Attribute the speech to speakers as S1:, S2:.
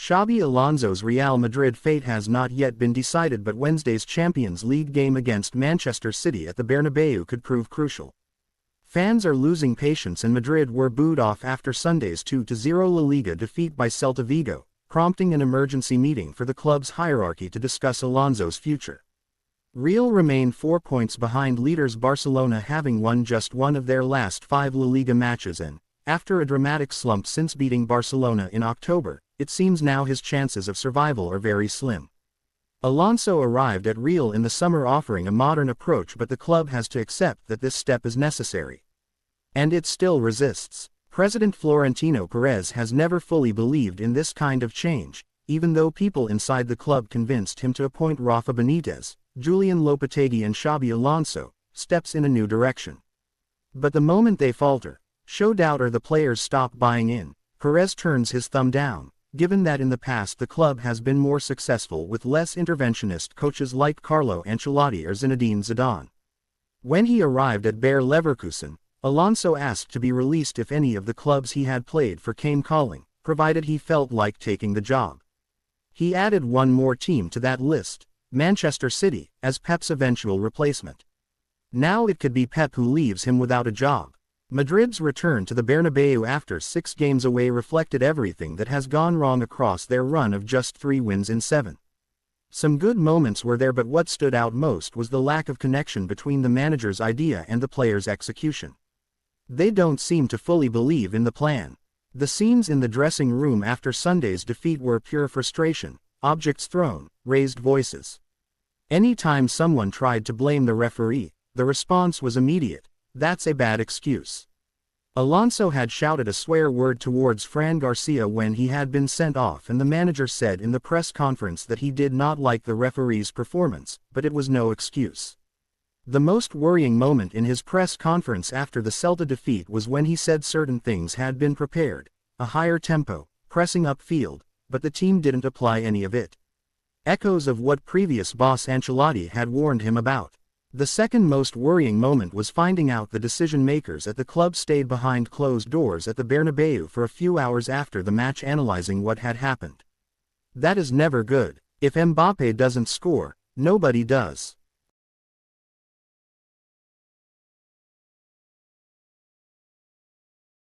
S1: Xabi Alonso's Real Madrid fate has not yet been decided, but Wednesday's Champions League game against Manchester City at the Bernabeu could prove crucial. Fans are losing patience and Madrid were booed off after Sunday's 2-0 La Liga defeat by Celta Vigo, prompting an emergency meeting for the club's hierarchy to discuss Alonso's future. Real remain 4 points behind leaders Barcelona, having won just one of their last 5 La Liga matches, and, after a dramatic slump since beating Barcelona in October, it seems now his chances of survival are very slim. Alonso arrived at Real in the summer offering a modern approach, but the club has to accept that this step is necessary. And it still resists. President Florentino Perez has never fully believed in this kind of change, even though people inside the club convinced him to appoint Rafa Benitez, Julian Lopetegui and Xabi Alonso, steps in a new direction. But the moment they falter, show doubt, or the players stop buying in, Perez turns his thumb down, given that in the past the club has been more successful with less interventionist coaches like Carlo Ancelotti or Zinedine Zidane. When he arrived at Bayer Leverkusen, Alonso asked to be released if any of the clubs he had played for came calling, provided he felt like taking the job. He added one more team to that list, Manchester City, as Pep's eventual replacement. Now it could be Pep who leaves him without a job. Madrid's return to the Bernabeu after 6 games away reflected everything that has gone wrong across their run of just 3 wins in 7. Some good moments were there, but what stood out most was the lack of connection between the manager's idea and the players' execution. They don't seem to fully believe in the plan. The scenes in the dressing room after Sunday's defeat were pure frustration, objects thrown, raised voices. Any time someone tried to blame the referee, the response was immediate: "That's a bad excuse." Alonso had shouted a swear word towards Fran Garcia when he had been sent off, and the manager said in the press conference that he did not like the referee's performance, but it was no excuse. The most worrying moment in his press conference after the Celta defeat was when he said certain things had been prepared, a higher tempo, pressing upfield, but the team didn't apply any of it. Echoes of what previous boss Ancelotti had warned him about. The second most worrying moment was finding out the decision-makers at the club stayed behind closed doors at the Bernabeu for a few hours after the match analyzing what had happened. That is never good. If Mbappé doesn't score, nobody does.